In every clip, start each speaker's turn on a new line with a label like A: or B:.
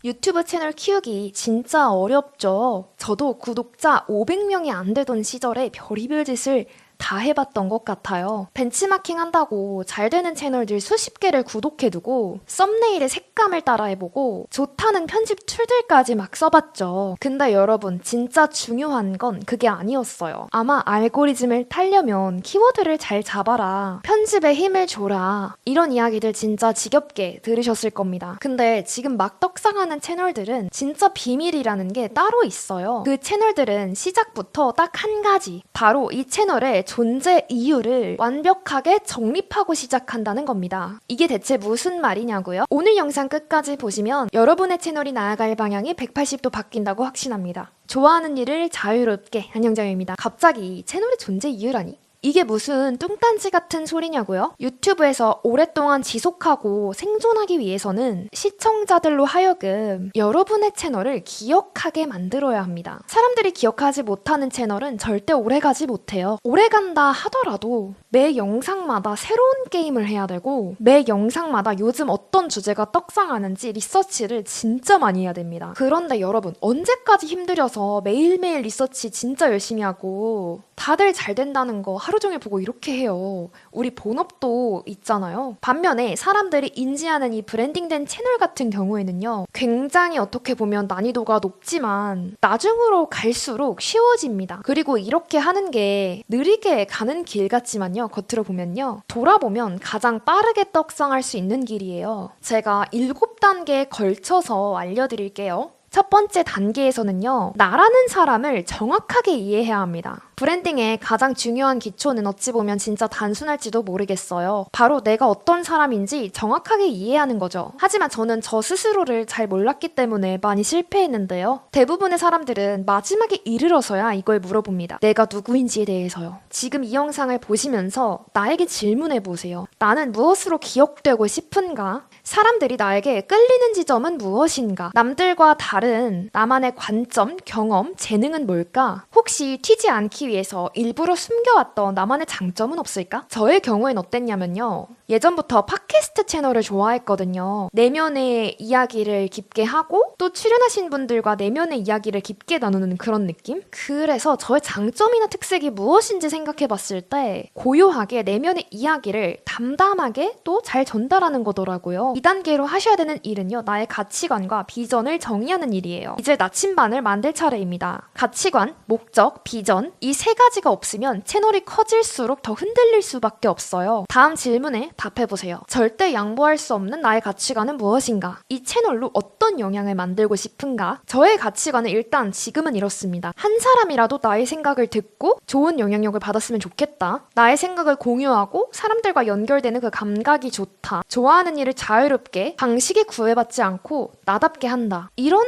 A: 유튜브 채널 키우기 진짜 어렵죠. 저도 구독자 500명이 안 되던 시절에 별의별 짓을 다 해봤던 것 같아요. 벤치마킹 한다고 잘 되는 채널들 수십 개를 구독해두고 썸네일의 색감을 따라해보고 좋다는 편집 툴들까지 막 써봤죠. 근데 여러분, 진짜 중요한 건 그게 아니었어요. 아마 알고리즘을 타려면 키워드를 잘 잡아라, 편집에 힘을 줘라, 이런 이야기들 진짜 지겹게 들으셨을 겁니다. 근데 지금 막 떡상하는 채널들은 진짜 비밀이라는 게 따로 있어요. 그 채널들은 시작부터 딱 한 가지, 바로 이 채널의 존재 이유를 완벽하게 정립하고 시작한다는 겁니다. 이게 대체 무슨 말이냐고요? 오늘 영상 끝까지 보시면 여러분의 채널이 나아갈 방향이 180도 바뀐다고 확신합니다. 좋아하는 일을 자유롭게, 안녕자유입니다. 갑자기 채널의 존재 이유라니? 이게 무슨 뚱딴지 같은 소리냐고요? 유튜브에서 오랫동안 지속하고 생존하기 위해서는 시청자들로 하여금 여러분의 채널을 기억하게 만들어야 합니다. 사람들이 기억하지 못하는 채널은 절대 오래가지 못해요. 오래간다 하더라도 매 영상마다 새로운 게임을 해야 되고 매 영상마다 요즘 어떤 주제가 떡상하는지 리서치를 진짜 많이 해야 됩니다. 그런데 여러분, 언제까지 힘들여서 매일매일 리서치 진짜 열심히 하고 다들 잘 된다는 거 하루 종일 보고 이렇게 해요. 우리 본업도 있잖아요. 반면에 사람들이 인지하는 이 브랜딩된 채널 같은 경우에는요, 굉장히 어떻게 보면 난이도가 높지만 나중으로 갈수록 쉬워집니다. 그리고 이렇게 하는 게 느리게 가는 길 같지만요, 겉으로 보면요, 돌아보면 가장 빠르게 떡상할 수 있는 길이에요. 제가 7단계에 걸쳐서 알려드릴게요. 첫 번째 단계에서는요, 나라는 사람을 정확하게 이해해야 합니다. 브랜딩의 가장 중요한 기초는 어찌 보면 진짜 단순할지도 모르겠어요. 바로 내가 어떤 사람인지 정확하게 이해하는 거죠. 하지만 저는 저 스스로를 잘 몰랐기 때문에 많이 실패했는데요. 대부분의 사람들은 마지막에 이르러서야 이걸 물어봅니다. 내가 누구인지에 대해서요. 지금 이 영상을 보시면서 나에게 질문해보세요. 나는 무엇으로 기억되고 싶은가? 사람들이 나에게 끌리는 지점은 무엇인가? 남들과 다른 나만의 관점, 경험, 재능은 뭘까? 혹시 튀지 않기 위해서 일부러 숨겨왔던 나만의 장점은 없을까? 저의 경우엔 어땠냐면요, 예전부터 팟캐스트 채널을 좋아했거든요. 내면의 이야기를 깊게 하고 또 출연하신 분들과 내면의 이야기를 깊게 나누는 그런 느낌? 그래서 저의 장점이나 특색이 무엇인지 생각해봤을 때 고요하게 내면의 이야기를 담담하게 또 잘 전달하는 거더라고요. 2단계로 하셔야 되는 일은요, 나의 가치관과 비전을 정의하는 일이에요. 이제 나침반을 만들 차례입니다. 가치관, 목적, 비전, 이 세 가지가 없으면 채널이 커질수록 더 흔들릴 수밖에 없어요. 다음 질문에 답해보세요. 절대 양보할 수 없는 나의 가치관은 무엇인가? 이 채널로 어떤 영향을 만들고 싶은가? 저의 가치관은 일단 지금은 이렇습니다. 한 사람이라도 나의 생각을 듣고 좋은 영향력을 받았으면 좋겠다. 나의 생각을 공유하고 사람들과 연결되는 그 감각이 좋다. 좋아하는 일을 자유롭게 방식에 구애받지 않고 나답게 한다. 이런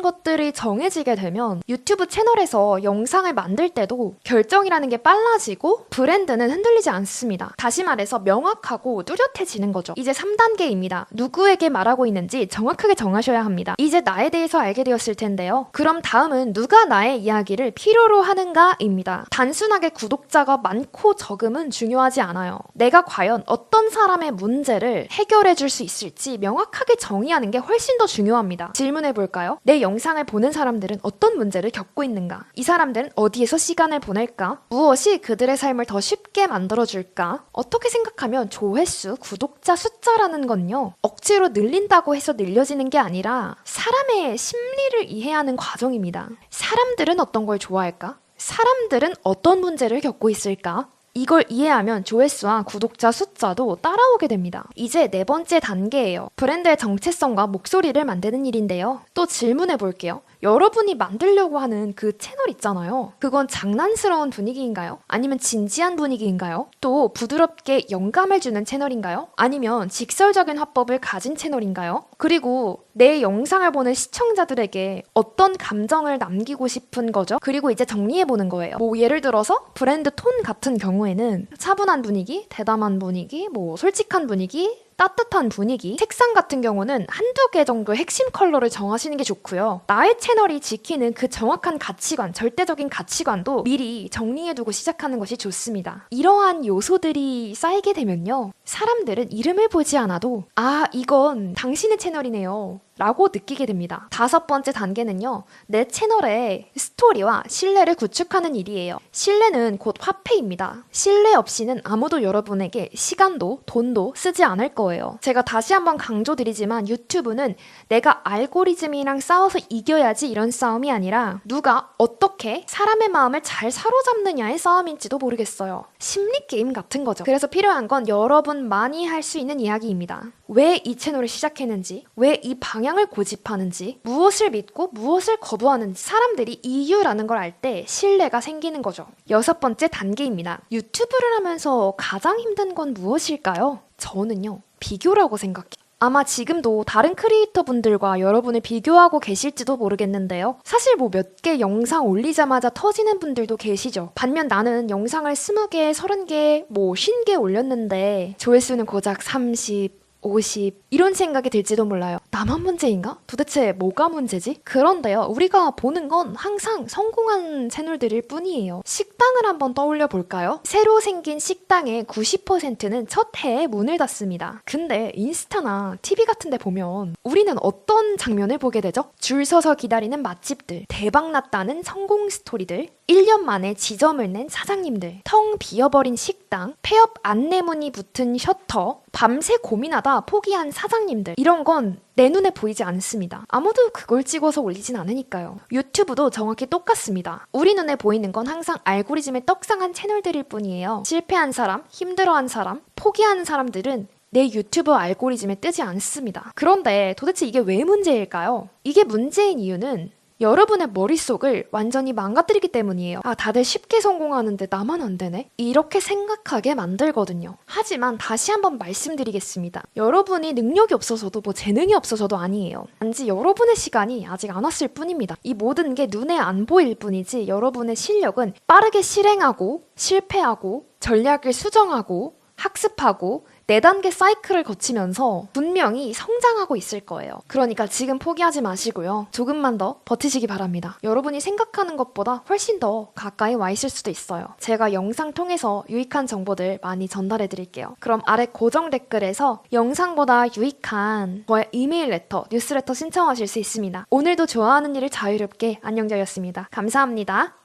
A: 것들이 정해지게 되면 유튜브 채널에서 영상을 만들 때도 결정이라는 게 빨라지고 브랜드는 흔들리지 않습니다. 다시 말해서 명확하고 뚜렷해지는 거죠. 이제 3단계입니다. 누구에게 말하고 있는지 정확하게 정하셔야 합니다. 이제 나에 대해서 알게 되었을 텐데요. 그럼 다음은 누가 나의 이야기를 필요로 하는가입니다. 단순하게 구독자가 많고 적음은 중요하지 않아요. 내가 과연 어떤 사람의 문제를 해결해 줄 수 있을지 명확하게 정의하는 게 훨씬 더 중요합니다. 질문해 볼까요? 내 영상을 보는 사람들은 어떤 문제를 겪고 있는가? 이 사람들은 어디에서 시간을 보낼까? 무엇이 그들의 삶을 더 쉽게 만들어줄까? 어떻게 생각하면 조회수, 구독자 숫자라는 건요, 억지로 늘린다고 해서 늘려지는 게 아니라 사람의 심리를 이해하는 과정입니다. 사람들은 어떤 걸 좋아할까? 사람들은 어떤 문제를 겪고 있을까? 이걸 이해하면 조회수와 구독자 숫자도 따라오게 됩니다. 이제 4번째 단계예요. 브랜드의 정체성과 목소리를 만드는 일인데요. 또 질문해 볼게요. 여러분이 만들려고 하는 그 채널 있잖아요. 그건 장난스러운 분위기인가요? 아니면 진지한 분위기인가요? 또 부드럽게 영감을 주는 채널인가요? 아니면 직설적인 화법을 가진 채널인가요? 그리고 내 영상을 보는 시청자들에게 어떤 감정을 남기고 싶은 거죠? 그리고 이제 정리해보는 거예요. 뭐 예를 들어서 브랜드 톤 같은 경우에는 차분한 분위기, 대담한 분위기, 뭐 솔직한 분위기, 따뜻한 분위기, 색상 같은 경우는 한두 개 정도의 핵심 컬러를 정하시는 게 좋고요. 나의 채널이 지키는 그 정확한 가치관, 절대적인 가치관도 미리 정리해두고 시작하는 것이 좋습니다. 이러한 요소들이 쌓이게 되면요, 사람들은 이름을 보지 않아도 아, 이건 당신의 채널이네요, 라고 느끼게 됩니다. 5번째 단계는요. 내 채널의 스토리와 신뢰를 구축하는 일이에요. 신뢰는 곧 화폐입니다. 신뢰 없이는 아무도 여러분에게 시간도 돈도 쓰지 않을 거예요. 제가 다시 한번 강조드리지만 유튜브는 내가 알고리즘이랑 싸워서 이겨야지 이런 싸움이 아니라 누가 어떻게 사람의 마음을 잘 사로잡느냐의 싸움인지도 모르겠어요. 심리 게임 같은 거죠. 그래서 필요한 건 여러분만이 할 수 있는 이야기입니다. 왜 이 채널을 시작했는지, 왜 이 방향을 고집하는지, 무엇을 믿고 무엇을 거부하는지 사람들이 이유라는 걸 알 때 신뢰가 생기는 거죠. 6번째 단계입니다. 유튜브를 하면서 가장 힘든 건 무엇일까요? 저는요, 비교라고 생각해요. 아마 지금도 다른 크리에이터 분들과 여러분을 비교하고 계실지도 모르겠는데요. 사실 뭐 몇 개 영상 올리자마자 터지는 분들도 계시죠. 반면 나는 영상을 20개, 30개, 뭐 50개 올렸는데 조회수는 고작 30, 50 이런 생각이 들지도 몰라요. 나만 문제인가? 도대체 뭐가 문제지? 그런데요, 우리가 보는 건 항상 성공한 채널들일 뿐이에요. 식당을 한번 떠올려 볼까요? 새로 생긴 식당의 90%는 첫 해에 문을 닫습니다. 근데 인스타나 TV 같은 데 보면 우리는 어떤 장면을 보게 되죠? 줄 서서 기다리는 맛집들, 대박났다는 성공 스토리들, 1년 만에 지점을 낸 사장님들, 텅 비어버린 식당, 폐업 안내문이 붙은 셔터, 밤새 고민하다 포기한 사장님들, 이런 건 내 눈에 보이지 않습니다. 아무도 그걸 찍어서 올리진 않으니까요. 유튜브도 정확히 똑같습니다. 우리 눈에 보이는 건 항상 알고리즘에 떡상한 채널들일 뿐이에요. 실패한 사람, 힘들어한 사람, 포기하는 사람들은 내 유튜브 알고리즘에 뜨지 않습니다. 그런데 도대체 이게 왜 문제일까요? 이게 문제인 이유는 여러분의 머릿속을 완전히 망가뜨리기 때문이에요. 아, 다들 쉽게 성공하는데 나만 안 되네? 이렇게 생각하게 만들거든요. 하지만 다시 한번 말씀드리겠습니다. 여러분이 능력이 없어서도 뭐 재능이 없어서도 아니에요. 단지 여러분의 시간이 아직 안 왔을 뿐입니다. 이 모든 게 눈에 안 보일 뿐이지 여러분의 실력은 빠르게 실행하고 실패하고 전략을 수정하고 학습하고 4단계 사이클을 거치면서 분명히 성장하고 있을 거예요. 그러니까 지금 포기하지 마시고요. 조금만 더 버티시기 바랍니다. 여러분이 생각하는 것보다 훨씬 더 가까이 와 있을 수도 있어요. 제가 영상 통해서 유익한 정보들 많이 전달해 드릴게요. 그럼 아래 고정 댓글에서 영상보다 유익한 저의 이메일 레터, 뉴스레터 신청하실 수 있습니다. 오늘도 좋아하는 일을 자유롭게 안녕자였습니다. 감사합니다.